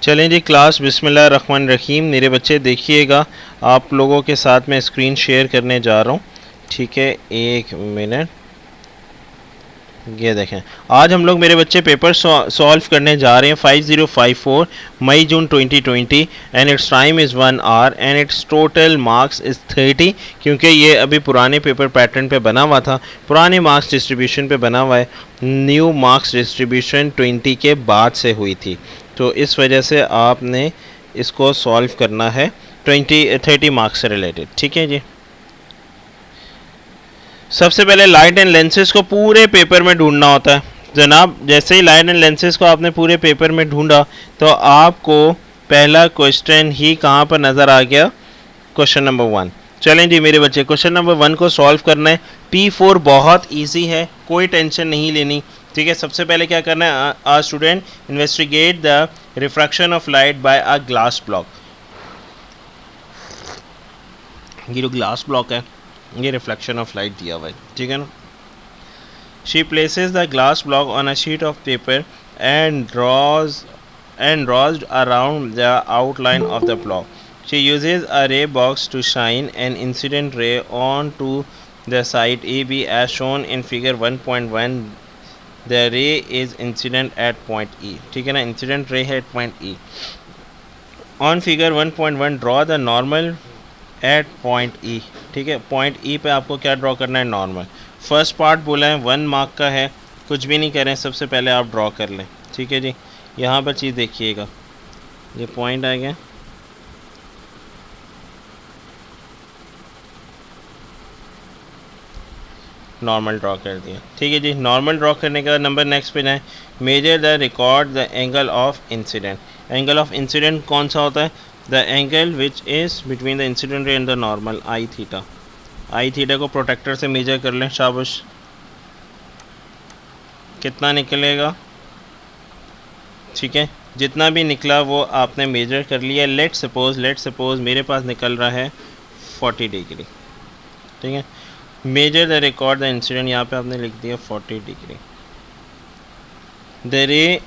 चलें जी क्लास बिस्मिल्लाह रहमान रहीम। मेरे बच्चे देखिएगा, आप लोगों के साथ मैं स्क्रीन शेयर करने जा रहा हूँ। ठीक है, एक मिनट। ये देखें, आज हम लोग मेरे बच्चे पेपर सॉल्व करने जा रहे हैं 5054 मई जून 2020 and it's time is 1 our and it's total marks is 30। क्योंकि ये अभी पुराने पेपर पैटर्न पे बना हुआ था, पुराने मार्क्स डिस्ट्रीब्यूशन पे बना हुआ है। न्यू मार्क्स डिस्ट्रीब्यूशन 20 के बाद से हुई थी, तो इस वजह से आपने इसको सॉल्व करना है 30 मार्क्स से रिलेटेड। ठीक है जी। सबसे पहले लाइट एंड लेंसेज को पूरे पेपर में ढूंढना होता है जनाब। जैसे ही लाइट एंड लेंसेज को आपने पूरे पेपर में ढूंढा तो आपको पहला क्वेश्चन ही कहाँ पर नज़र आ गया, क्वेश्चन नंबर 1। चलें जी मेरे बच्चे, क्वेश्चन नंबर 1 को सॉल्व करना है। P4 बहुत इजी है, कोई टेंशन नहीं लेनी। ठीक है, सबसे पहले क्या करना है, a student investigate the refraction of light by a glass block. ये जो ग्लास ब्लॉक है ये रिफ्लेक्शन ऑफ लाइट दिया हुआ है, ठीक है ना। She places the glass block on a sheet of paper and draws around the outline of the block. She uses a ray box to shine an incident ray onto the side AB as shown in figure 1.1. The ray is incident at point E, ठीक है ना, incident ray है at point E. On figure 1.1 draw the normal at point E. ठीक है, point ई पे आपको क्या draw करना है, नॉर्मल। फर्स्ट पार्ट बोला है 1 मार्क का है, कुछ भी नहीं करें, सबसे पहले आप ड्रॉ कर लें। ठीक है जी, यहाँ पर चीज़ देखिएगा, ये पॉइंट आ गया, नॉर्मल ड्रॉ कर दिया। ठीक है जी, नॉर्मल ड्रॉ करने के बाद नंबर नेक्स्ट पे जाए, measure the record the angle of incident. Angle of incident कौन सा होता है, the angle which is between the incident ray and the normal, I theta. I theta को प्रोटेक्टर से मेजर कर लें, शाबाश। कितना निकलेगा, ठीक है, जितना भी निकला वो आपने मेजर कर लिया। लेट सपोज मेरे पास निकल रहा है 40 डिग्री। ठीक है, measure the record the incident, यहाँ पे आपने लिख दिया 40 डिग्री। द रे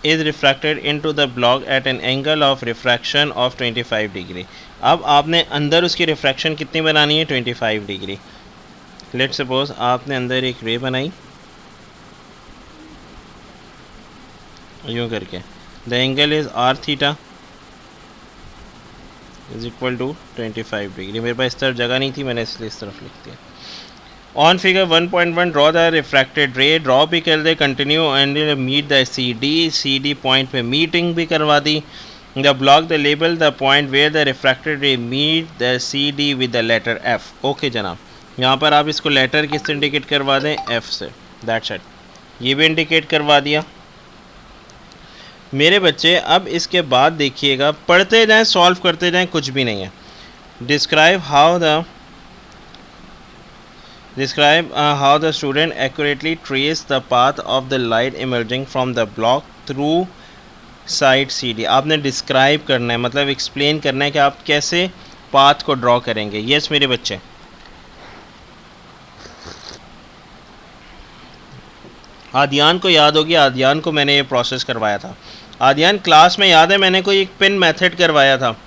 is refracted into the block at an angle of refraction of 25 degree. अब आपने अंदर उसकी रिफ्रैक्शन कितनी बनानी है, 25 डिग्री। लेट सपोज आपने अंदर एक रे बनाई यूँ करके, the angle is R theta is equal to 25 degree. मेरे पास इस तरफ जगह नहीं थी, मैंने इसलिए इस तरफ लिख दिया। On figure 1.1 draw the refracted ray, draw भी कर दे, continue and meet the C D point पे मीटिंग भी करवा दी। The block the label the point where the refracted ray meet the C D with the letter F. Okay जनाब, यहाँ पर आप इसको लेटर किससे इंडिकेट करवा दें, एफ से, दैट्स इट। ये भी इंडिकेट करवा दिया मेरे बच्चे। अब इसके बाद देखिएगा, पढ़ते जाएँ सॉल्व करते जाएँ, कुछ भी नहीं है। Describe how the student accurately trace the path of the light emerging from the block through side CD। आपने डिस्क्राइब करना है, मतलब एक्सप्लेन करना है कि आप कैसे पाथ को ड्रॉ करेंगे। यस मेरे बच्चे, आदियान को याद होगी, आदियान को मैंने ये प्रोसेस करवाया था। आदियान क्लास में याद है, मैंने कोई एक पिन मेथड करवाया था,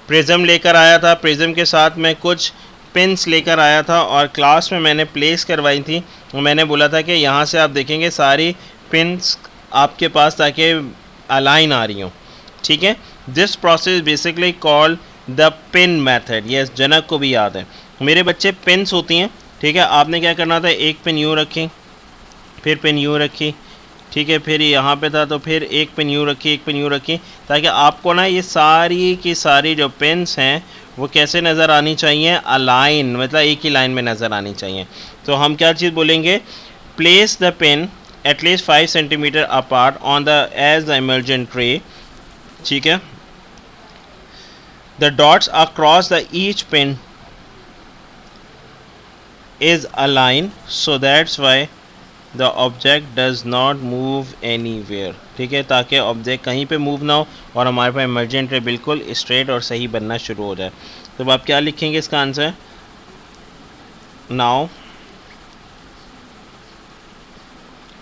प्रिज्म लेकर आया था, प्रिज्म के साथ मैं कुछ पिन्स लेकर आया था और क्लास में मैंने प्लेस करवाई थी। मैंने बोला था कि यहाँ से आप देखेंगे सारी पिन्स आपके पास ताकि अलाइन आ रही हों। ठीक है, this process basically called the pin method. Yes, Janak को भी याद है। मेरे बच्चे पिन्स होती हैं, ठीक है, आपने क्या करना था, एक पिन यूँ रखी, फिर पिन यूँ रखी, ठीक है, फिर यहाँ पे था तो फिर एक पिन यूँ रखी, एक पिन यूँ रखी, ताकि आपको ना ये सारी की सारी जो पिन्स हैं वो कैसे नज़र आनी चाहिए, अलाइन, मतलब एक ही लाइन में नज़र आनी चाहिए। तो हम क्या चीज़ बोलेंगे, place the pin at least 5 centimetre apart on the edge the emergent ray. ठीक है, the dots across the each pin is align, so that's why the object does not move anywhere. ठीक है, ताकि ऑब्जेक्ट कहीं पे move ना हो और हमारे पास इमर्जेंट रे बिल्कुल स्ट्रेट और सही बनना शुरू हो जाए। तो आप क्या लिखेंगे इसका answer, now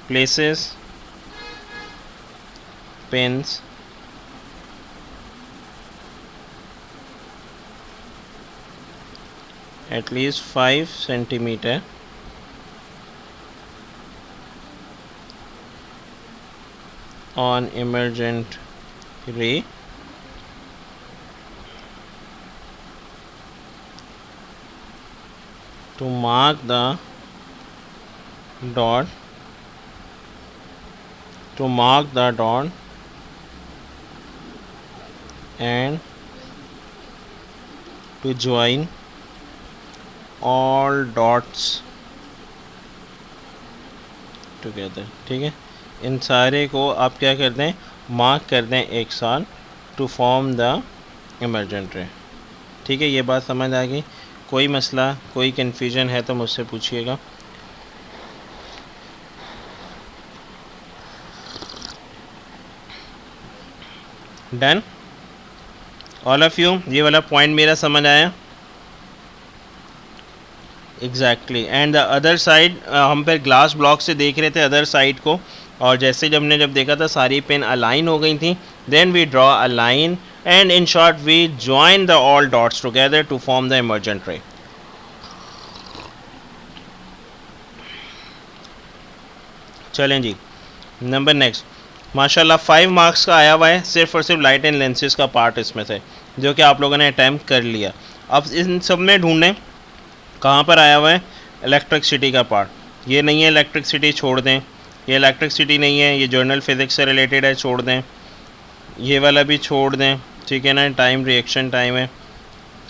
places pins at least 5 centimeter on emergent ray to mark the dot and to join all dots together. ठीक है, इन सारे को आप क्या कर दें, मार्क कर दें एक साथ to form the emergent ray. ठीक है, ये बात समझ आ गई. कोई मसला, कोई कन्फ्यूजन है तो मुझसे पूछिएगा. Done all of you. ये वाला पॉइंट मेरा समझ आया. Exactly. And the other side, हम फिर ग्लास ब्लॉक से देख रहे थे अदर साइड को, और जैसे जब देखा था सारी पेन अलाइन हो गई थी, then we draw a line and in short we join the all dots together to form the emergent ray. चलें जी, नंबर नेक्स्ट. माशाल्लाह 5 मार्क्स का आया हुआ है, सिर्फ और सिर्फ लाइट एंड लेंसेज का पार्ट इसमें से, जो कि आप लोगों ने अटैम्प्ट कर लिया. अब इन सब में ढूंढें कहाँ पर आया हुआ है इलेक्ट्रिसिटी का पार्ट. ये नहीं है इलेक्ट्रिसिटी, छोड़ दें. ये इलेक्ट्रिसिटी नहीं है, ये जर्नल फिज़िक्स से रिलेटेड है, छोड़ दें. ये वाला भी छोड़ दें. ठीक है ना, टाइम रिएक्शन टाइम है,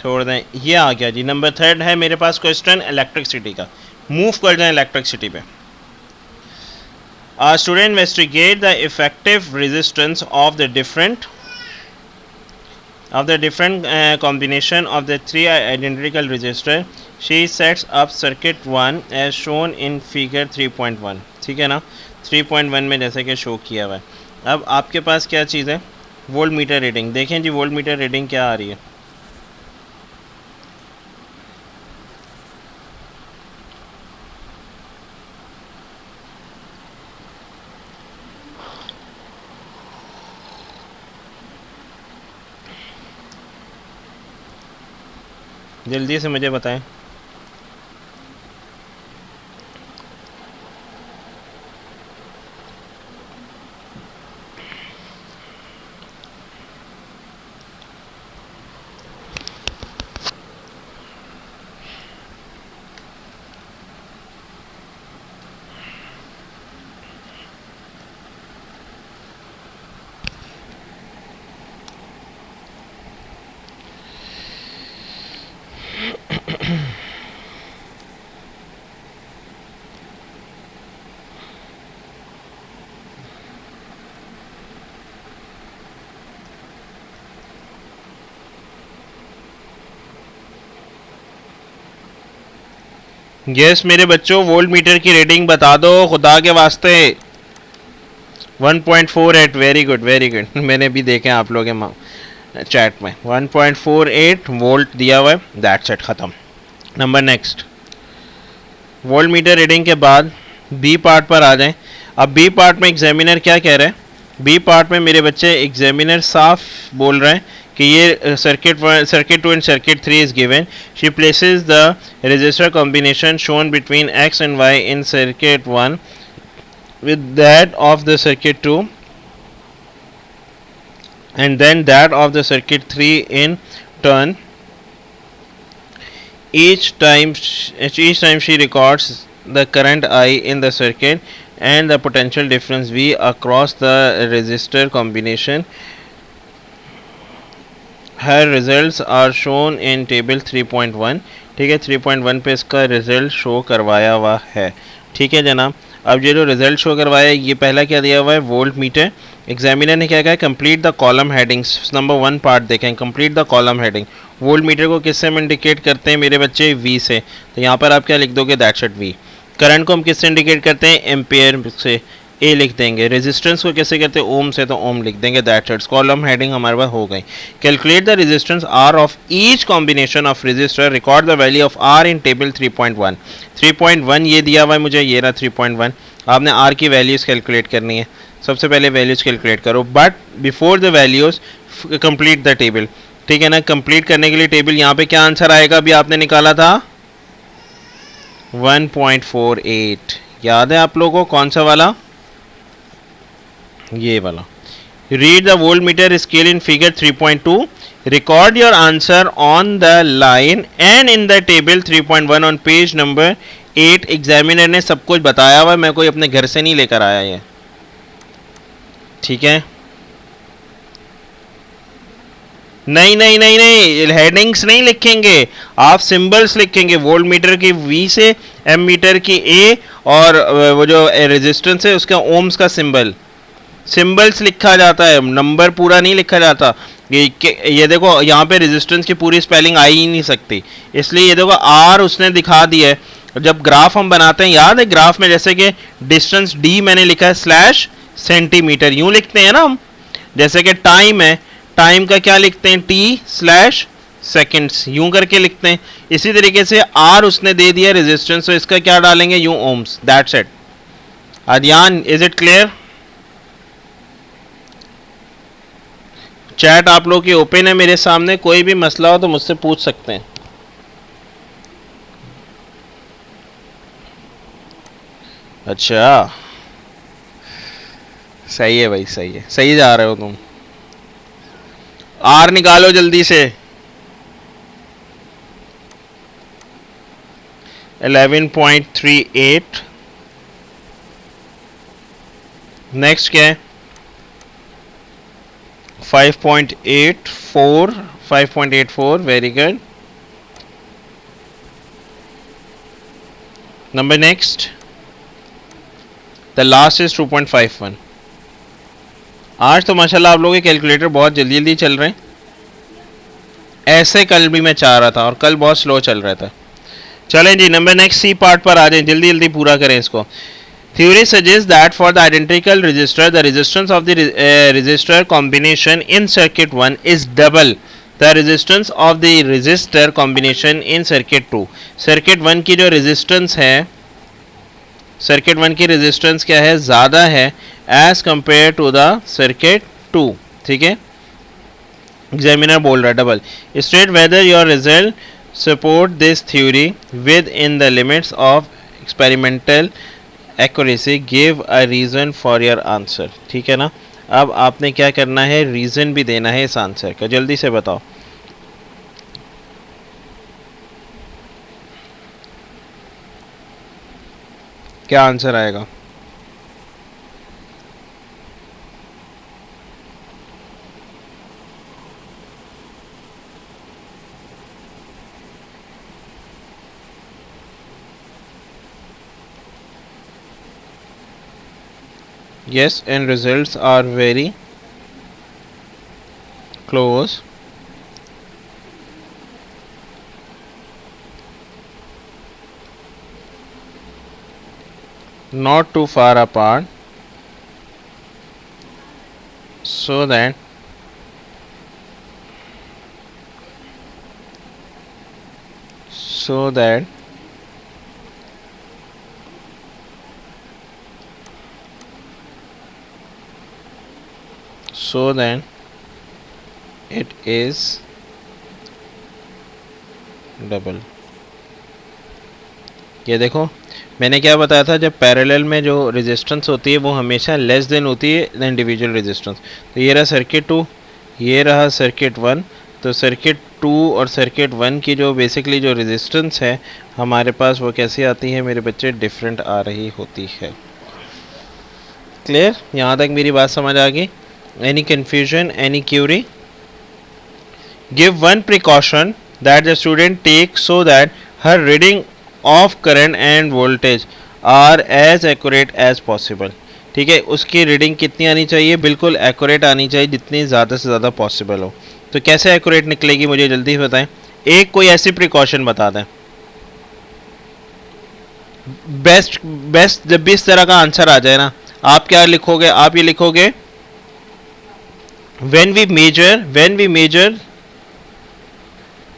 छोड़ दें. ये आ गया जी. नंबर 3 है मेरे पास क्वेश्चन इलेक्ट्रिसिटी का. मूव कर जाएँ इलेक्ट्रिसिटी पे. Student investigate the effective resistance of the different combination of the 3 identical resistor. She sets up circuit 1 as shown in figure 3.1. ठीक है ना, 3.1 में जैसे कि शो किया हुआ है. अब आपके पास क्या चीज़ है, वोल्ट मीटर रीडिंग. देखें जी वोल्ट मीटर रीडिंग क्या आ रही है. जल्दी से मुझे बताएं. यस मेरे बच्चों, वोल्ट मीटर की रीडिंग बता दो खुदा के वास्ते. 1.48. Very good very good. मैंने भी देखे आप लोग चैट में 1.48 वोल्ट दिया हुआ है. दैट्स इट, ख़त्म. Number next. Volt meter reading के बाद बी पार्ट पर आ जाएं. अब बी पार्ट में एग्जामिनर क्या कह रहा है. बी पार्ट में मेरे बच्चे एग्जामिनर साफ बोल रहे हैं कि ये circuit 2 and circuit 3 is given. She places the resistor combination shown between X and Y in circuit 1 with that of the circuit 2 and then that of the circuit 3 in turn. Each time she records the current I in the circuit and the potential difference V across the resistor combination. Her results are shown in table 3.1. ठीक है, 3.1 पे इसका result show करवाया हुआ है. ठीक है जनाब. अब ये जो रिज़ल्ट शो करवाया है, ये पहला क्या दिया हुआ है, वोल्ट मीटर. एग्जामिनर ने क्या कहा है, complete the column headings. Number 1 part देखें, complete the column heading. Volt meter को किससे हम इंडिकेट करते हैं मेरे बच्चे, वी से. तो यहाँ पर आप क्या लिख दोगे, दैट्स इट वी. करंट को हम किससे इंडिकेट करते हैं, एम्पेयर से, ए लिख देंगे. रेजिस्टेंस को कैसे करते हैं, ओम से, तो ओम लिख देंगे. That's it. कॉलम हेडिंग हमारे पास हो गई. Calculate the resistance R of each combination of resistor. Record the value of R in table 3.1. ये दिया हुआ है मुझे, ये रहा 3.1. आपने आर की वैल्यूज़ कैलकुलेट करनी है. सबसे पहले वैल्यूज कैलकुलेट करो, but before the values complete the table. ठीक है ना, कंप्लीट करने के लिए टेबल यहाँ पे क्या आंसर आएगा, अभी आपने निकाला था 1.48। याद है आप लोगों को कौन सा वाला, ये वाला। Read the volt meter scale in figure 3.2, record your answer on the line and in the table 3.1 on page number 8। Examiner ने सब कुछ बताया हुआ, मैं कोई अपने घर से नहीं लेकर आया ये। ठीक है, नहीं नहीं नहीं नहीं, हेडिंग्स नहीं लिखेंगे आप, सिंबल्स लिखेंगे। वोल्ट मीटर की V से, एम मीटर की A, और वो जो रेजिस्टेंस है उसका ओम्स का सिंबल, सिंबल्स लिखा जाता है, नंबर पूरा नहीं लिखा जाता। ये देखो यहाँ पे रेजिस्टेंस की पूरी स्पेलिंग आ ही नहीं सकती, इसलिए ये देखो R उसने दिखा दिया है। जब ग्राफ हम बनाते हैं, याद है ग्राफ में जैसे कि डिस्टेंस D मैंने लिखा है स्लैश सेंटीमीटर, यूं लिखते हैं ना हम। जैसे कि टाइम है, टाइम का क्या लिखते हैं, T स्लैश सेकेंड्स, यूं करके लिखते हैं। इसी तरीके से R उसने दे दिया रेजिस्टेंस, तो इसका क्या डालेंगे, यूं ohms. That's it. Adiyan, is it clear? Chat आप लोग की ओपन है मेरे सामने, कोई भी मसला हो तो मुझसे पूछ सकते हैं। अच्छा, सही है भाई, सही है, सही जा रहे हो तुम। R निकालो जल्दी से। 11.38। नेक्स्ट क्या है, 5.84, 5.84, very good. Number next, the last is 2.51। आज तो माशाल्लाह आप लोगों के कैलकुलेटर बहुत जल्दी जल्दी चल रहे हैं, ऐसे कल भी मैं चाह रहा था और कल बहुत स्लो चल रहा था। चलें जी, नंबर नेक्स्ट सी पार्ट पर आ जाएं, जल्दी जल्दी पूरा करें इसको। Theory suggests that for the identical resistor, the resistance of the resistor combination in circuit 1 is double the resistance of the resistor combination in circuit 2। circuit 1 की जो resistance है, circuit 1 की resistance क्या है, ज़्यादा है as compared to the circuit 2। ठीक है, एग्जामिनर बोल रहा है double. State whether your result support this theory within the limits of experimental accuracy, give a reason for your answer. ठीक है ना, अब आपने क्या करना है, रीज़न भी देना है इस आंसर का, जल्दी से बताओ। क्या आंसर आएगा? Yes, and results are very close, not too far apart, so that it is double. ये देखो मैंने क्या बताया था, जब पैरेलल में जो रेजिस्टेंस होती है वो हमेशा लेस देन होती है द इंडिविजुअल रेजिस्टेंस। तो ये रहा सर्किट 2, ये रहा सर्किट 1। तो सर्किट 2 और सर्किट 1 की जो बेसिकली जो रेजिस्टेंस है हमारे पास वो कैसी आती है मेरे बच्चे, डिफरेंट आ रही होती है। क्लियर, यहाँ तक मेरी बात समझ आ गई? Any confusion, any query? Give one precaution that the student takes so that her reading of current and voltage are as accurate as possible। ठीक है, उसकी रीडिंग कितनी आनी चाहिए, बिल्कुल एक्यूरेट आनी चाहिए, जितनी ज़्यादा से ज़्यादा पॉसिबल हो। तो कैसे एक्यूरेट निकलेगी मुझे जल्दी बताएं, एक कोई ऐसी प्रिकॉशन बता दें। बेस्ट जब भी इस तरह का आंसर आ जाए ना, आप क्या लिखोगे, आप ये लिखोगे when we measure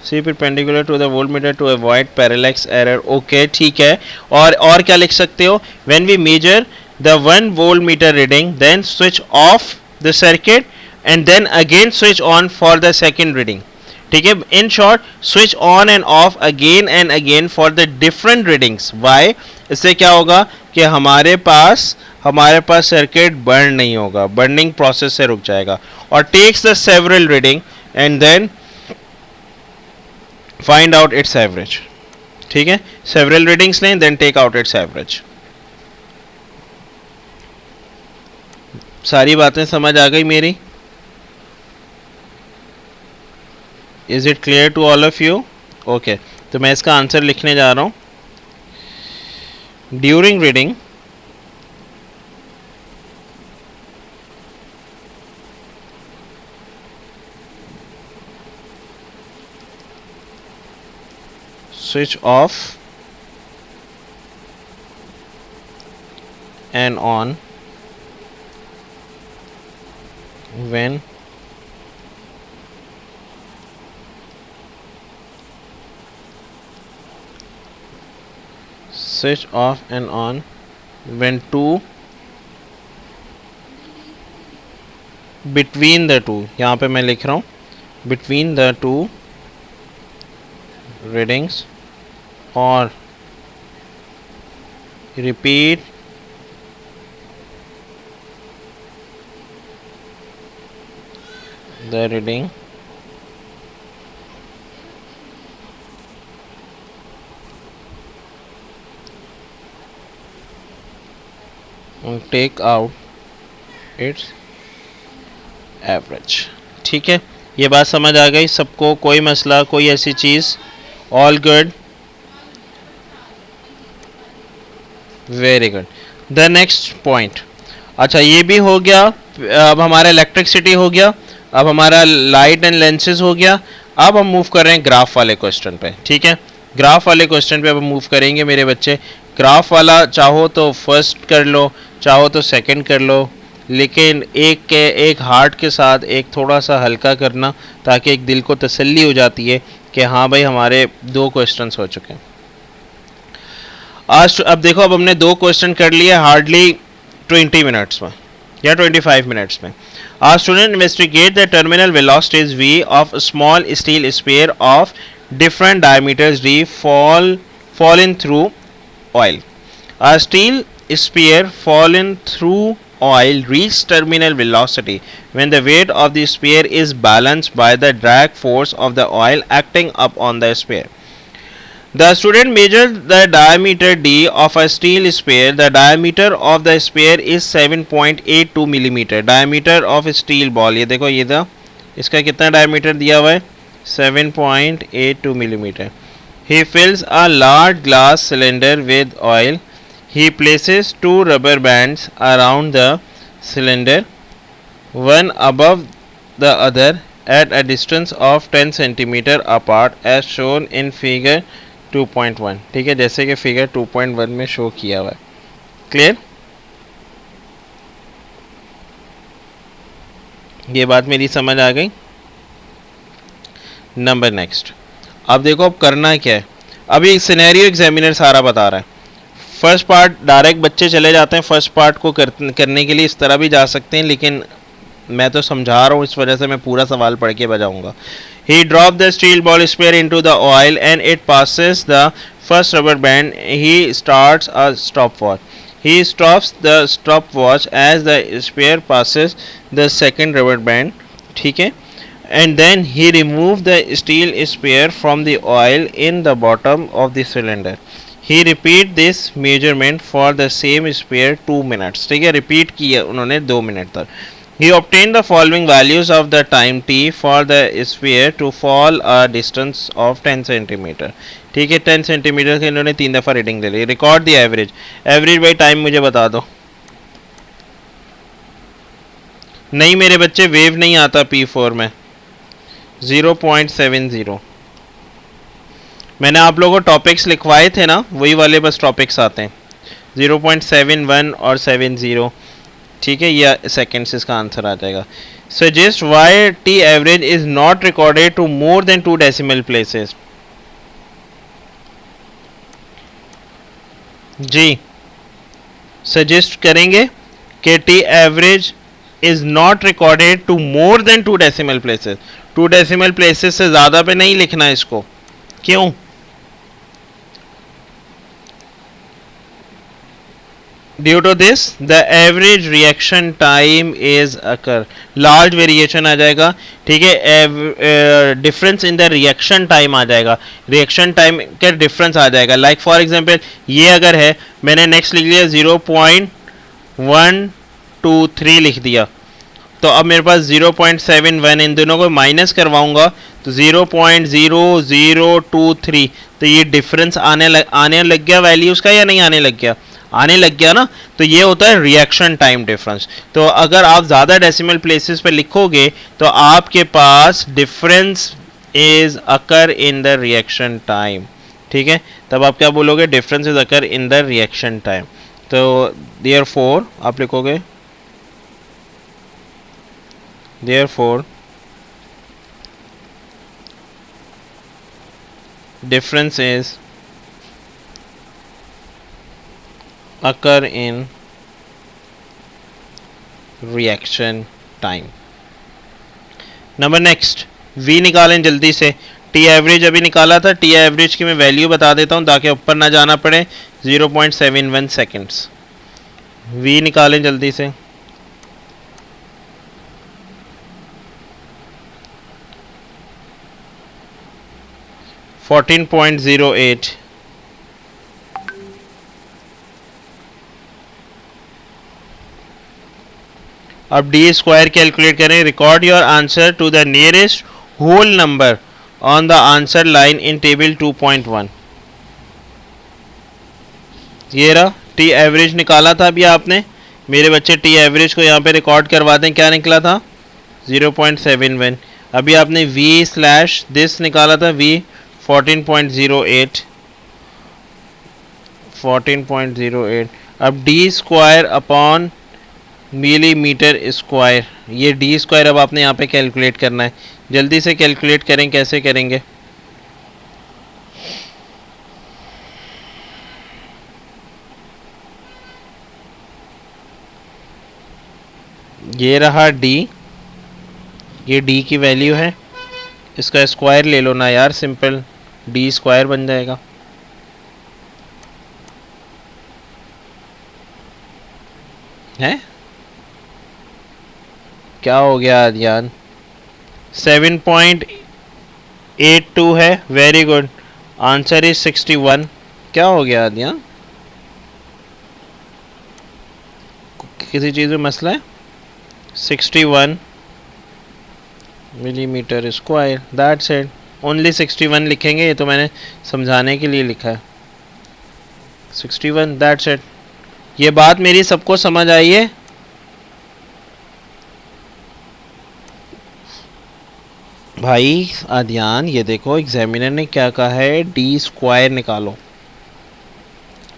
C perpendicular to the voltmeter to avoid parallax error। Okay ठीक है, और क्या लिख सकते हो, when we measure the 1 voltmeter reading, then switch off the circuit and then again switch on for the second reading. ठीक है, in short switch on and off again and again for the different readings. Why? इससे क्या होगा कि हमारे पास circuit burn नहीं होगा, burning process से रुक जाएगा. और takes the several reading and then find out its average. ठीक है, सेवरल रीडिंग्स लें then take out its average. सारी बातें समझ आ गई मेरी? Is it clear to all of you? Okay, तो मैं इसका आंसर लिखने जा रहा हूं. During reading switch off and on when switch off and on when two between the two, यहाँ पे मैं लिख रहा हूँ between the two readings or repeat the reading and take out its average. ठीक है, ये बात समझ आ गई सबको? कोई मसला, कोई ऐसी चीज़? All good, very good. The next point. अच्छा, ये भी हो गया. अब हमारा इलेक्ट्रिसिटी हो गया, अब हमारा लाइट एंड लेंसेज हो गया. अब हम मूव कर रहे हैं ग्राफ वाले क्वेश्चन पे. ठीक है, ग्राफ वाले क्वेश्चन पे अब हम मूव करेंगे मेरे बच्चे. ग्राफ वाला चाहो तो फर्स्ट कर लो, चाहो तो सेकंड कर लो, लेकिन एक हार्ट के साथ एक थोड़ा सा हल्का करना, ताकि एक दिल को तसल्ली हो जाती है कि हाँ भाई हमारे 2 क्वेश्चंस हो चुके हैं आज. अब देखो, अब हमने 2 क्वेश्चन कर लिए हार्डली 20 मिनट्स में या 25 मिनट्स में. आज student investigate the terminal velocities v of a small steel sphere of different diameters d fallen through oil. A steel sphere fallen through oil reaches terminal velocity when the weight of the sphere is balanced by the drag force of the oil acting up on the sphere. The student measured the diameter d of a steel sphere. The diameter of the sphere is 7.82 millimeter. Diameter of steel ball, ये देखो, ये था इसका कितना diameter दिया हुआ है? 7.82 millimeter. He fills a large glass cylinder with oil. He places 2 rubber bands around the cylinder, one above the other at a distance of 10 centimeter apart as shown in figure 2.1. ठीक है, जैसे कि figure 2.1 में show किया हुआ है. Clear? ये बात मेरी समझ आ गई? Number next. अब देखो, अब करना क्या है. अभी सिनेरियो एग्जामिनर सारा बता रहा है. फर्स्ट पार्ट डायरेक्ट बच्चे चले जाते हैं, फर्स्ट पार्ट को करने के लिए इस तरह भी जा सकते हैं, लेकिन मैं तो समझा रहा हूँ, इस वजह से मैं पूरा सवाल पढ़ के बजाऊंगा. He dropped the steel ball sphere into the oil and it passes the first rubber band. He starts a stopwatch. He stops the stopwatch as the sphere passes the second rubber band. ठीक है, and then he removed the steel sphere from the oil in the bottom of the cylinder. He repeat this measurement for the same sphere 2 minutes. ठीक है, repeat किया उन्होंने 2 minute तक. He obtained the following values of the time t for the sphere to fall a distance of 10 centimeter. ठीक है, 10 centimetre के इन्होंने 3 दफ़ा रीडिंग ले ली. Record the average. Average by time मुझे बता दो. नहीं मेरे बच्चे, वेव नहीं आता P4 में. 0.70. मैंने आप लोगों को टॉपिक्स लिखवाए थे ना, वही वाले बस टॉपिक्स आते हैं. 0.71 और 70. ठीक है, यह सेकेंड्स इसका आंसर आ जाएगा. Suggest why T average is not recorded to more than 2 decimal places. जी सजेस्ट करेंगे कि T average is not recorded to more than 2 decimal places. 2 decimal places से ज़्यादा पे नहीं लिखना है इसको। क्यों? Due to this the average reaction time is occur, large variation आ जाएगा, ठीक है, difference in the reaction time आ जाएगा, रिएक्शन टाइम का डिफरेंस आ जाएगा। लाइक फॉर एग्जांपल ये अगर है, मैंने नेक्स्ट लिख लिया 0.123 लिख दिया, तो अब मेरे पास 0.71, इन दोनों को माइनस करवाऊंगा तो 0.0023, तो ये डिफरेंस आने लग गया वैल्यूज़ का या नहीं आने लग गया? आने लग गया ना। तो ये होता है रिएक्शन टाइम डिफरेंस। तो अगर आप ज़्यादा डेसिमल प्लेसेस पे लिखोगे तो आपके पास difference is occur in the reaction time, ठीक है, तब आप क्या बोलोगे? Difference is occur in the reaction time. तो देयरफॉर आप लिखोगे therefore difference is occur in reaction time। Number next v निकालें जल्दी से। टी एवरेज अभी निकाला था, टी एवरेज की मैं वैल्यू बता देता हूँ ताकि ऊपर ना जाना पड़े। 0.71 सेकेंड्स। v निकालें जल्दी से। अब डी स्क्वायर कैलकुलेट करें। Record your answer to the nearest whole number on the answer line in table 2.1। ये रहा, टी एवरेज निकाला था अभी आपने। मेरे बच्चे टी एवरेज को यहाँ पे रिकॉर्ड करवा दें। क्या निकला था? 0.71। अभी आपने v स्लैश दिस निकाला था, v 14.08। अब D square upon millimetre square, ये डी स्क्वायर अब आपने यहाँ पे कैलकुलेट करना है। जल्दी से कैलकुलेट करें, कैसे करेंगे? ये रहा डी, ये डी की वैल्यू है, इसका स्क्वायर ले लो ना यार, सिंपल डी स्क्वायर बन जाएगा। है क्या हो गया अदियान? 7.82 है। Very good, answer is 61। क्या हो गया अदियान? किसी चीज़ में मसला है? 61 millimetre square, that's it. Only 61 लिखेंगे, ये तो मैंने समझाने के लिए लिखा है। 61, दैट्स इट। ये बात मेरी सबको समझ आई है? भाई आदियान, ये देखो एग्जामिनर ने क्या कहा है, डी स्क्वायर निकालो,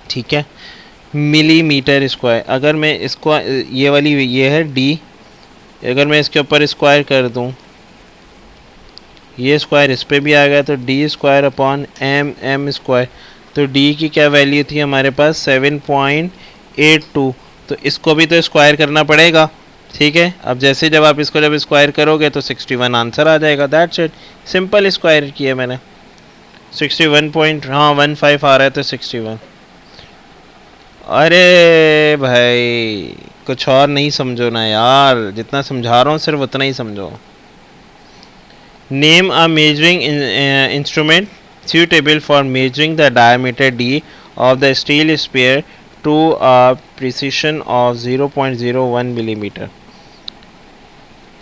ठीक है, मिलीमीटर स्क्वायर। अगर मैं इसको, ये वाली ये है डी, अगर मैं इसके ऊपर स्क्वायर कर दूं, ये स्क्वायर इस पे भी आ गया, तो D square upon M square. तो डी की क्या वैल्यू थी हमारे पास? 7.82। तो इसको भी तो स्क्वायर करना पड़ेगा, ठीक है। अब जैसे जब आप इसको जब स्क्वायर करोगे तो 61 आंसर आ जाएगा, दैट्स इट। सिंपल स्क्वायर किया मैंने। 61.15 आ रहा है तो 61। अरे भाई कुछ और नहीं समझो ना यार, जितना समझा रहा हूँ सिर्फ उतना ही समझो। Name a measuring instrument suitable for measuring the diameter d of the steel sphere to a precision of 0.01 millimetre.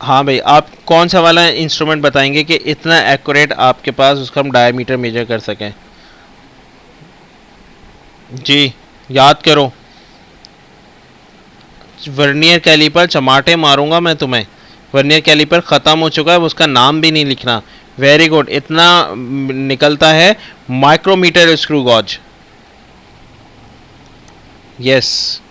हाँ भाई, आप कौन सा वाला इंस्ट्रूमेंट बताएंगे कि इतना एक्यूरेट आपके पास उसका हम डायमीटर मेजर कर सकें? जी याद करो, वर्नियर कैलिपर चमाटे मारूंगा मैं तुम्हें। वर्नियर कैलिपर ख़त्म हो चुका है, उसका नाम भी नहीं लिखना। वेरी गुड, इतना निकलता है micrometer screw gauge. Yes,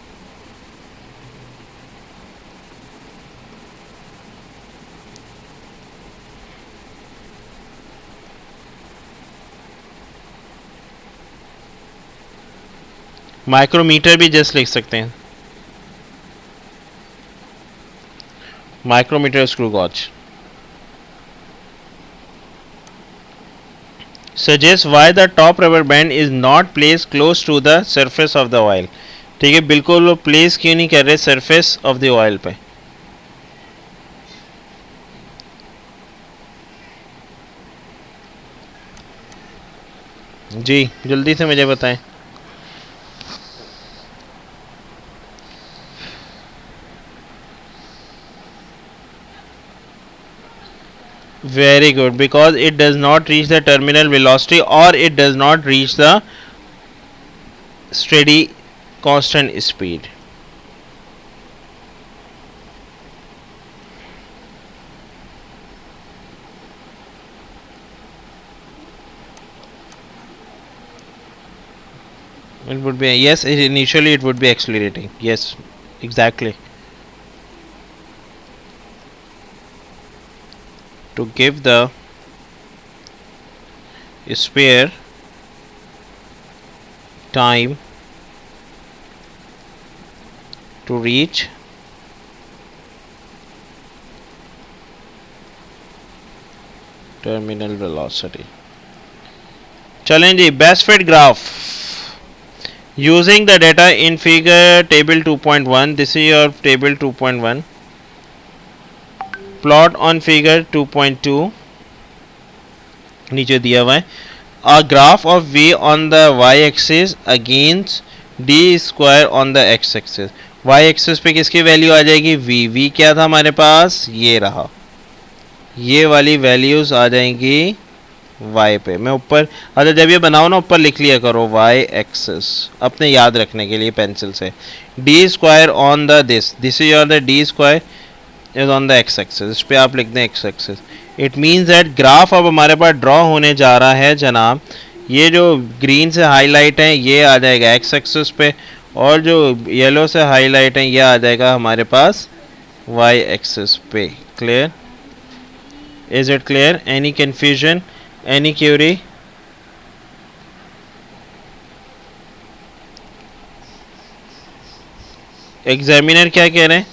micrometer भी जस्ट लिख सकते हैं। micrometer screw gauge. Suggests why the top rubber band is not placed close to the surface of the oil. ठीक है, बिल्कुल वो प्लेस क्यों नहीं कर रहे सरफेस ऑफ द ऑयल पे? जी जल्दी से मुझे बताएं. Very good, because it does not reach the terminal velocity or it does not reach the steady constant speed. It would be, yes, initially it would be accelerating. Yes, exactly. To give the spare time to reach terminal velocity. चलें जी, best fit graph using the data in figure table 2.1. this is your table 2.1. plot on figure 2.2 नीचे दिया हुआ है. a graph of v on the y axis against d square on the x axis. y axis पे किसकी value आ जाएगी? v क्या था हमारे पास? ये रहा, ये वाली वैल्यूज आ जाएंगी y पे. मैं ऊपर, अच्छा जब ये बनाओ ना ऊपर लिख लिया करो y एक्सिस, अपने याद रखने के लिए पेंसिल से. d square on the this is your the d square is on the x axis. इस पे आप लिख दें x axis. It means that graph अब हमारे पास ड्रॉ होने जा रहा है जनाब. ये जो ग्रीन से हाईलाइट है ये आ जाएगा x एक्सिस पे, और जो येलो से हाईलाइट है ये आ जाएगा हमारे पास y एक्सिस पे. Clear? Is it clear? Any confusion? Any Curie? Examiner क्या कह रहे हैं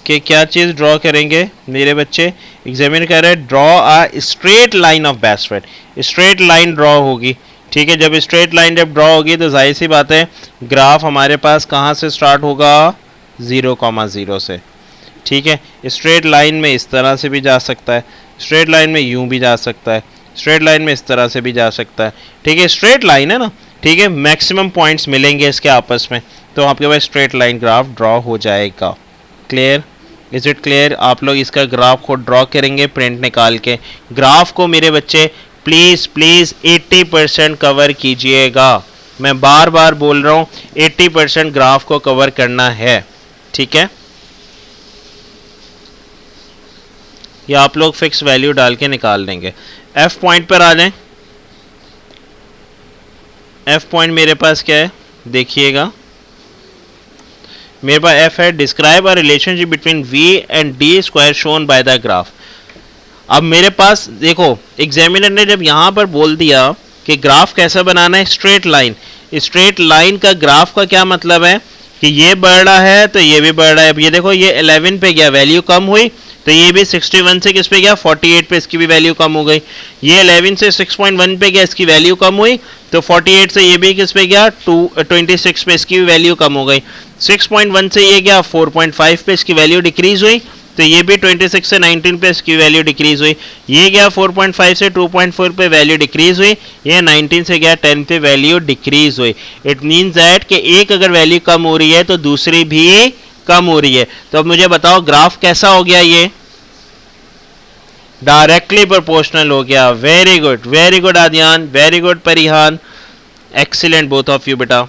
कि क्या चीज़ ड्रॉ करेंगे मेरे बच्चे? एग्जामिनर कह रहे हैं draw a straight line of best fit. Straight line draw होगी. ठीक है, जब स्ट्रेट लाइन जब ड्रॉ होगी तो जाहिर सी बात है ग्राफ हमारे पास कहाँ से स्टार्ट होगा? 0,0 से. ठीक है, स्ट्रेट लाइन में इस तरह से भी जा सकता है, स्ट्रेट लाइन में यूं भी जा सकता है, स्ट्रेट लाइन में इस तरह से भी जा सकता है. ठीक है, स्ट्रेट लाइन है ना. ठीक है, मैक्सिमम पॉइंट्स मिलेंगे इसके आपस में, तो आपके पास स्ट्रेट लाइन ग्राफ ड्रॉ हो जाएगा. क्लियर? Is it clear? आप लोग इसका ग्राफ को ड्रॉ करेंगे प्रिंट निकाल के. ग्राफ को मेरे बच्चे प्लीज़ प्लीज़ 80% कवर कीजिएगा. मैं बार बार बोल रहा हूँ 80% ग्राफ को कवर करना है. ठीक है, ये आप लोग फिक्स वैल्यू डाल के निकाल देंगे. एफ पॉइंट पर आ जाएं. एफ पॉइंट मेरे पास क्या है देखिएगा. मेरे पास एफ है describe a relationship between V and D square shown by the graph. अब मेरे पास देखो, एग्जामिनर ने जब यहाँ पर बोल दिया कि ग्राफ कैसा बनाना है, स्ट्रेट लाइन. स्ट्रेट लाइन का ग्राफ का क्या मतलब है कि ये बढ़ रहा है तो ये भी बढ़ रहा है. अब ये देखो, ये 11 पे गया, वैल्यू कम हुई, तो ये भी 61 से किस पे गया? 48 पे, इसकी भी वैल्यू कम हो गई. ये 11 से 6.1 पे गया, इसकी वैल्यू कम हुई, तो 48 से ये भी किस पे गया? 26 पे, इसकी भी वैल्यू कम हो गई. 6.1 से ये गया 4.5 पे, इसकी वैल्यू डिक्रीज हुई, तो ये भी 26 से 19 पे इसकी वैल्यू डिक्रीज हुई. ये गया 4.5 से 2.4 पे, वैल्यू डिक्रीज हुई. ये 19 से गया 10 पे, वैल्यू डिक्रीज हुई. इट मीन्स दैट कि एक अगर वैल्यू कम हो रही है तो दूसरी भी कम हो रही है. तो अब मुझे बताओ ग्राफ कैसा हो गया? ये डायरेक्टली प्रोपोर्शनल हो गया. Very good Adiyan, very good Parihan, excellent both of you बेटा.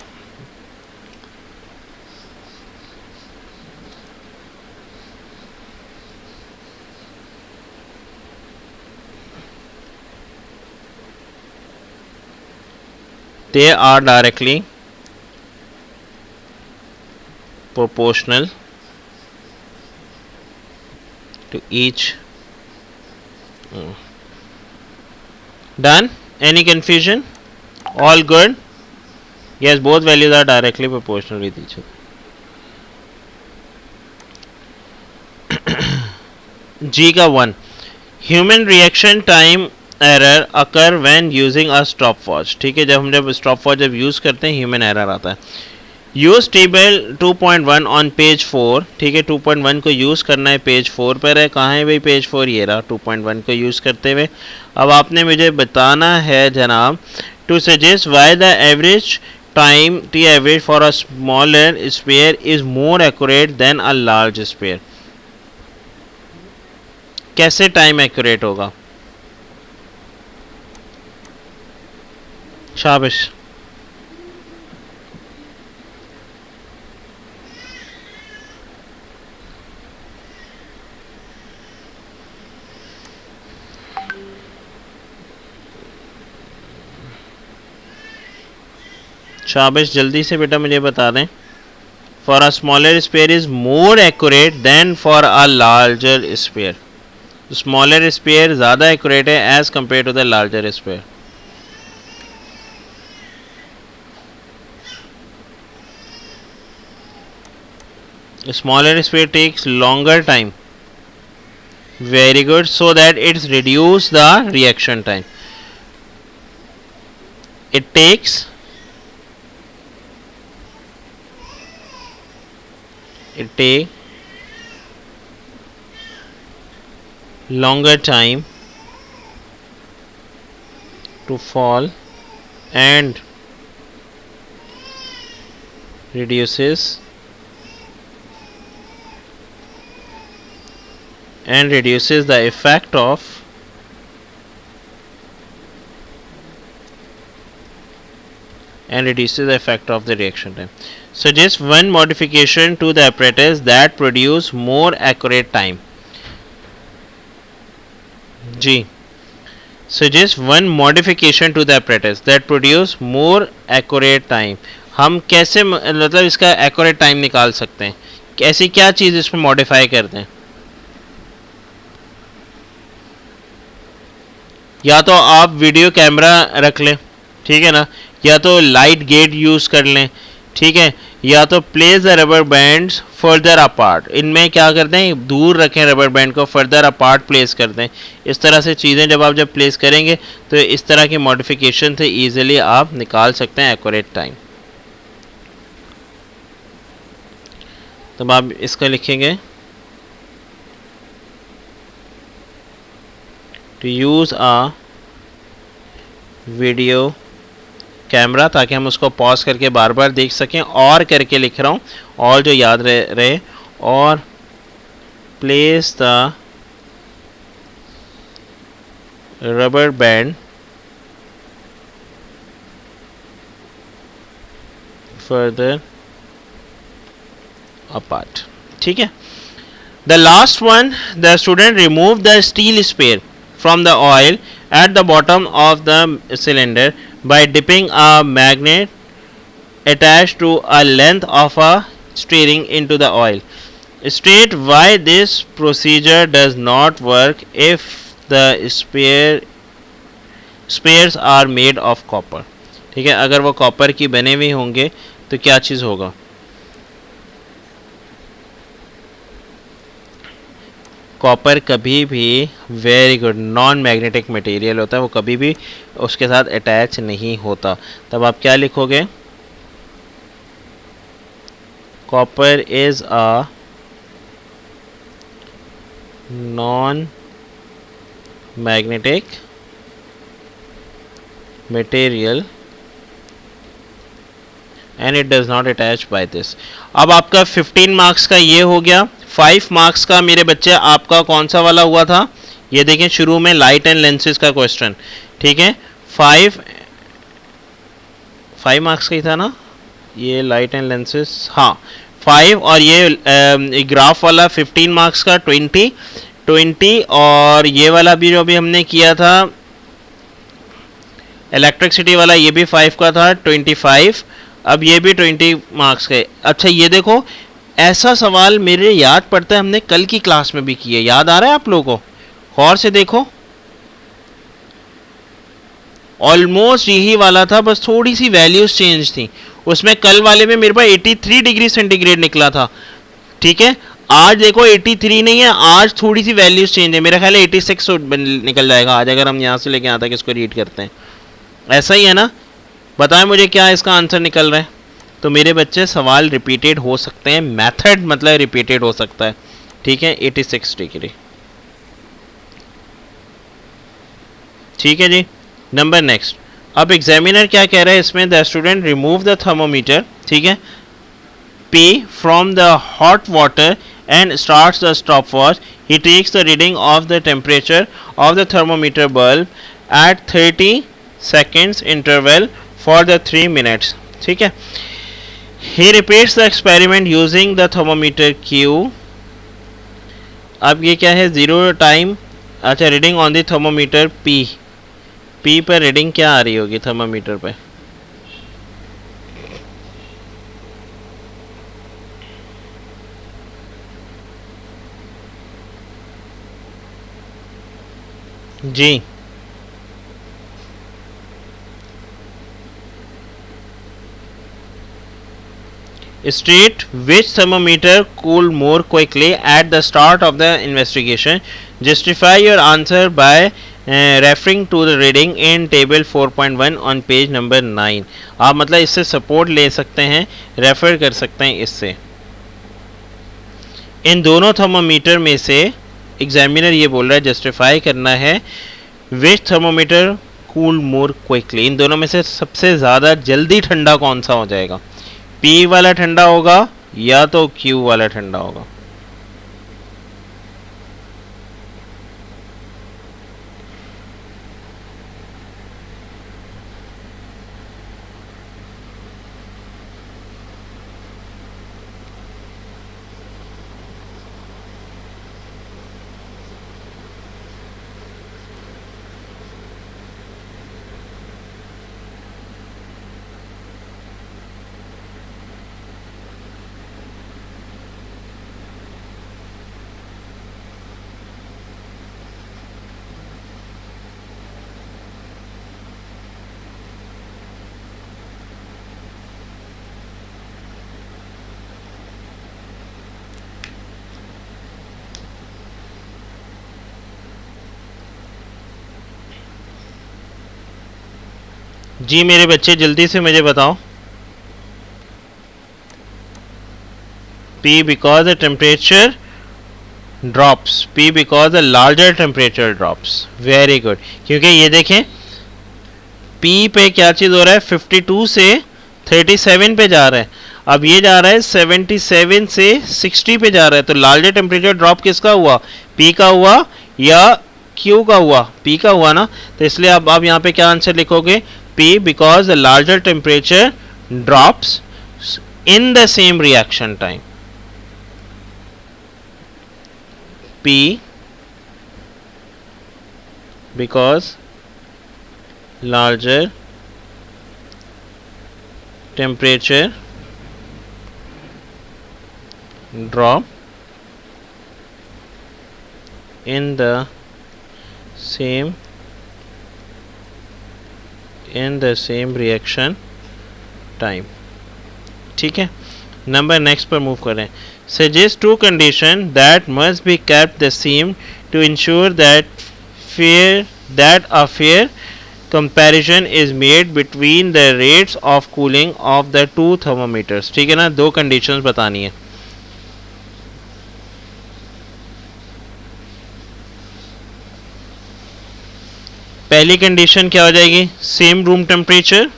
They are directly proportional to each. Done? Any confusion? All good? Yes, both values are directly proportional with each other. जी का 1, human reaction time error occur when using a stop watch. ठीक है, जब stop watch जब use करते हैं human error आता है। Use table 2.1 on page 4। ठीक है, 2.1 को यूज़ करना है, पेज 4 पर है। कहाँ है भाई पेज 4? ये रहा। 2.1 को यूज़ करते हुए अब आपने मुझे बताना है जनाब, to suggest why the average time T average for a smaller sphere is more accurate than a large sphere. कैसे टाइम एक्यूरेट होगा? शाबाश। शाबाश, जल्दी से बेटा मुझे बता दें। For a smaller sphere is more accurate than for a larger sphere. Smaller sphere ज़्यादा एक्यूरेट है as compare to the larger sphere. Smaller sphere takes longer time. Very good. So that it's reduce the reaction time. It takes longer time to fall and reduces the effect of the reaction time. Suggest one modification to the apparatus that produce more accurate time. जी, suggest one modification to the apparatus that produce more accurate time. हम कैसे मतलब इसका accurate time निकाल सकते हैं? ऐसी क्या चीज़ इसमें modify करते हैं? या तो आप वीडियो कैमरा रख लें, ठीक है ना, या तो लाइट गेट यूज़ कर लें, ठीक है, या तो place the rubber bands further apart. इनमें क्या करते हैं, दूर रखें रबर बैंड को, फर्दर अपार्ट प्लेस करते हैं। इस तरह से चीज़ें जब प्लेस करेंगे तो इस तरह की मॉडिफिकेशन से ईजिली आप निकाल सकते हैं एक्यूरेट टाइम। तब आप इसका लिखेंगे to use a video camera, ताकि हम उसको पॉज करके बार बार देख सकें, और करके लिख रहा हूँ, और जो याद रहे, और place the rubber band further apart. ठीक है। The last one, the student remove the steel sphere from the oil at the bottom of the cylinder by dipping a magnet attached to a length of a steering into the oil. State why this procedure does not work if the spares are made of copper. ठीक है, अगर वो copper की बने हुए होंगे तो क्या चीज़ होगा? कॉपर कभी भी very good non magnetic material होता है, वो कभी भी उसके साथ अटैच नहीं होता। तब आप क्या लिखोगे? Copper is a non magnetic material and it does not attach by this. अब आपका 15 मार्क्स का ये हो गया। 5 मार्क्स का मेरे बच्चे आपका कौन सा वाला हुआ था? ये देखें, शुरू में लाइट एंड लेंसेज का क्वेश्चन, ठीक है, 5 मार्क्स का ही था ना ये, लाइट एंड लेंसेज, हाँ 5, और ये ग्राफ वाला 15 मार्क्स का 20, और ये वाला भी जो अभी हमने किया था इलेक्ट्रिसिटी वाला, ये भी 5 का था, 25। अब ये भी 20 मार्क्स का है। अच्छा ये देखो, ऐसा सवाल मेरे याद पड़ता है हमने कल की क्लास में भी किए, याद आ रहा है आप लोगों को? गौर से देखो, ऑलमोस्ट यही वाला था, बस थोड़ी सी वैल्यूज चेंज थी। उसमें कल वाले में मेरे पास 83 डिग्री सेंटीग्रेड निकला था, ठीक है। आज देखो 83 नहीं है, आज थोड़ी सी वैल्यूज चेंज है, मेरा ख्याल है 86 निकल जाएगा आज, अगर हम यहाँ से लेके यहाँ तक इसको रीड करते हैं। ऐसा ही है ना? बताएं मुझे क्या इसका आंसर निकल रहा है। तो मेरे बच्चे सवाल रिपीटेड हो सकते हैं, मेथड मतलब रिपीटेड हो सकता है, ठीक है। 86 डिग्री, ठीक है जी। नंबर नेक्स्ट, अब एग्जामिनर क्या कह रहा है इसमें, the student remove the thermometer, ठीक है, P from the hot water and starts the stopwatch. He takes the reading of the temperature of the thermometer bulb at 30 seconds interval for the 3 minutes. ठीक है. He repeats the experiment using the thermometer Q. अब ये क्या है, 0 time, अच्छा reading on the thermometer P. P पर reading क्या आ रही होगी थर्मोमीटर पे? जी state which thermometer cool more quickly at the start of the investigation. Justify your answer by referring to the reading in table 4.1 on page number 9. आप मतलब इससे support ले सकते हैं, रेफर कर सकते हैं इससे। इन दोनों थर्मोमीटर में से एग्जामिनर ये बोल रहा है जस्टिफाई करना है विच थर्मोमीटर कूल मोर क्विकली, इन दोनों में से सबसे ज़्यादा जल्दी ठंडा कौन सा हो जाएगा, P वाला ठंडा होगा या तो Q वाला ठंडा होगा। जी मेरे बच्चे जल्दी से मुझे बताओ। P because the temperature drops, P because the larger temperature drops. Very good. क्योंकि ये देखें P पे क्या चीज़ हो रहा है, 52 से 37 पे जा रहा है, अब ये जा रहा है 77 से 60 पे जा रहा है, तो लार्जर टेम्परेचर ड्रॉप किसका हुआ, P का हुआ या Q का हुआ, P का हुआ ना। तो इसलिए अब आप यहाँ पे क्या आंसर लिखोगे, P because the larger temperature drops in the same reaction time. P because larger temperature drop in the same reaction time, ठीक है। नंबर नेक्स्ट पर मूव करें। Suggest two conditions that must be kept the same to ensure that a fair comparison is made between the rates of cooling of the two thermometers, ठीक है ना। दो conditions बतानी है। पहली कंडीशन क्या हो जाएगी, सेम रूम टेम्परेचर,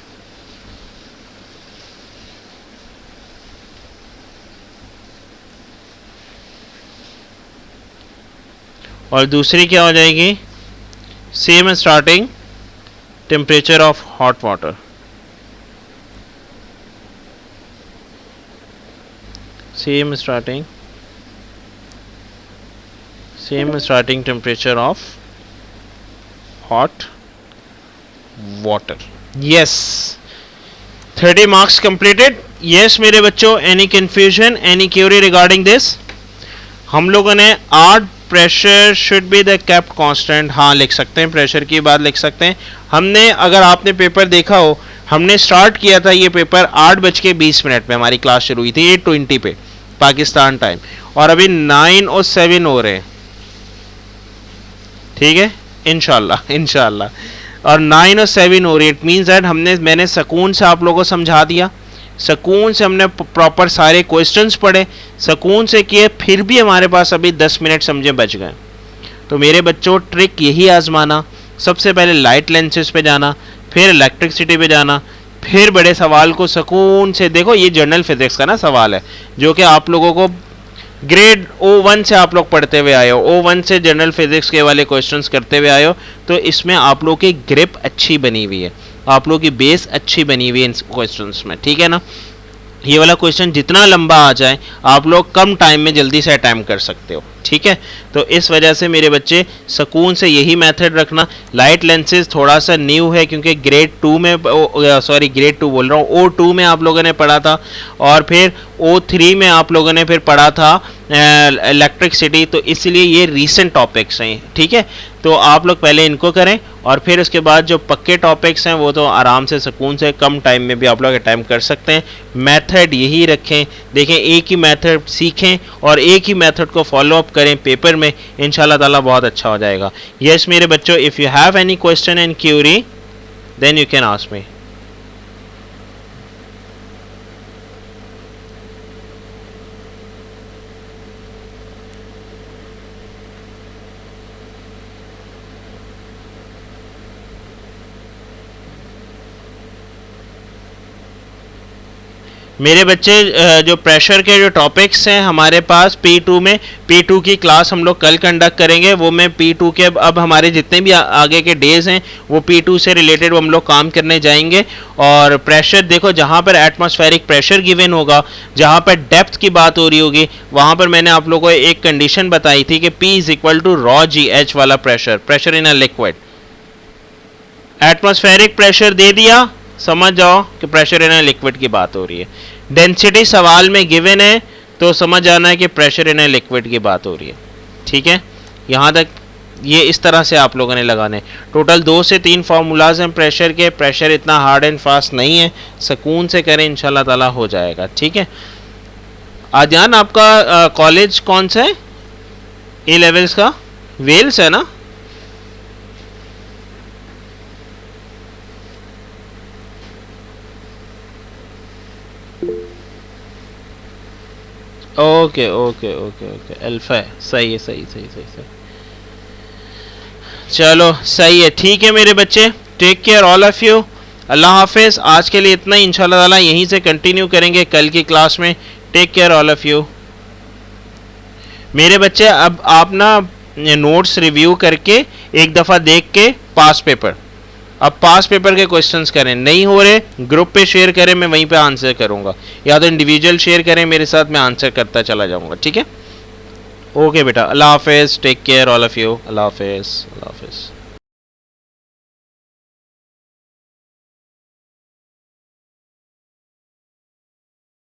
और दूसरी क्या हो जाएगी, same starting temperature of hot water. Same starting temperature of hot water. Yes, 30 marks completed. Yes मेरे बच्चों, any confusion, any query regarding this? हम लोगों ने आठ pressure should be the kept constant, हाँ लिख सकते हैं, प्रेशर की बात लिख सकते हैं। हमने, अगर आपने पेपर देखा हो, हमने स्टार्ट किया था ये पेपर 8:20 पे, हमारी क्लास शुरू हुई थी 8:20 पे पाकिस्तान टाइम, और अभी 9 और 7 हो रहे हैं, ठीक है, इंशाल्लाह इंशाल्लाह, और 9 और 7 हो रही है। इट मीन्स दैट मैंने सुकून से आप लोगों को समझा दिया, सुकून से हमने प्रॉपर सारे क्वेश्चंस पढ़े, सुकून से किए, फिर भी हमारे पास अभी 10 मिनट समझे बच गए। तो मेरे बच्चों ट्रिक यही आजमाना, सबसे पहले लाइट लेंसेज पे जाना, फिर इलेक्ट्रिसिटी पे जाना, फिर बड़े सवाल को सुकून से देखो। ये जनरल फिजिक्स का ना सवाल है जो कि आप लोगों को ग्रेड O1 से आप लोग पढ़ते हुए आए हो, O1 से जनरल फिजिक्स के वाले क्वेश्चंस करते हुए आए हो, तो इसमें आप लोग की ग्रिप अच्छी बनी हुई है, आप लोग की बेस अच्छी बनी हुई है इन क्वेश्चंस में, ठीक है ना। ये वाला क्वेश्चन जितना लंबा आ जाए आप लोग कम टाइम में जल्दी से अटैम्प्ट कर सकते हो, ठीक है। तो इस वजह से मेरे बच्चे सुकून से यही मेथड रखना। लाइट लेंसेज थोड़ा सा न्यू है क्योंकि ग्रेड 2 में, सॉरी ग्रेड 2 बोल रहा हूँ, O2 में आप लोगों ने पढ़ा था, और फिर O3 में आप लोगों ने फिर पढ़ा था इलेक्ट्रिसिटी, तो इसलिए ये रीसेंट टॉपिक्स हैं, ठीक है। तो आप लोग पहले इनको करें और फिर उसके बाद जो पक्के टॉपिक्स हैं वो तो आराम से सुकून से कम टाइम में भी आप लोग अटैम्प्ट कर सकते हैं। मेथड यही रखें, देखें एक ही मेथड सीखें और एक ही मेथड को फॉलो अप करें पेपर में, इंशाल्लाह ताला बहुत अच्छा हो जाएगा। यस मेरे बच्चों, if you have any question and query then you can ask me. मेरे बच्चे जो प्रेशर के जो टॉपिक्स हैं हमारे पास P2 में, P2 की क्लास हम लोग कल कंडक्ट करेंगे। वो मैं P2 के अब हमारे जितने भी आगे के डेज हैं वो P2 से रिलेटेड हम लोग काम करने जाएंगे। और प्रेशर देखो, जहाँ पर एटमॉस्फेरिक प्रेशर गिवन होगा, जहाँ पर डेप्थ की बात हो रही होगी, वहाँ पर मैंने आप लोगों को एक कंडीशन बताई थी कि P is equal to rho g h वाला pressure in a liquid. Atmospheric pressure दे दिया, समझ जाओ कि प्रेशर इन लिक्विड की बात हो रही है। डेंसिटी सवाल में गिवन है तो समझ जाना है कि प्रेशर इन लिक्विड की बात हो रही है, ठीक है। यहाँ तक ये इस तरह से आप लोगों ने लगाने। टोटल 2 से 3 फार्मूलाज हैं प्रेशर के। प्रेशर इतना हार्ड एंड फास्ट नहीं है, सुकून से करें, इंशाल्लाह ताला हो जाएगा, ठीक है। आद्यान आपका कॉलेज कौन सा है? ए लेवल्स का वेल्स है ना? Okay okay okay okay, alpha है, सही है, सही सही सही सही। चलो सही है, ठीक है मेरे बच्चे, take care all of you, अल्लाह हाफिज। आज के लिए इतना ही, इंशाल्लाह ताला यहीं से कंटिन्यू करेंगे कल की क्लास में। Take care all of you मेरे बच्चे। अब आप ना नोट्स रिव्यू करके एक दफ़ा देख के पास पेपर, अब पास पेपर के क्वेश्चंस करें, नहीं हो रहे ग्रुप पे शेयर करें, मैं वहीं पे आंसर करूंगा, या तो इंडिविजुअल शेयर करें मेरे साथ, मैं आंसर करता चला जाऊंगा, ठीक है। ओके बेटा, अल्लाह हाफिज, take care all of you, अल्लाह हाफिज।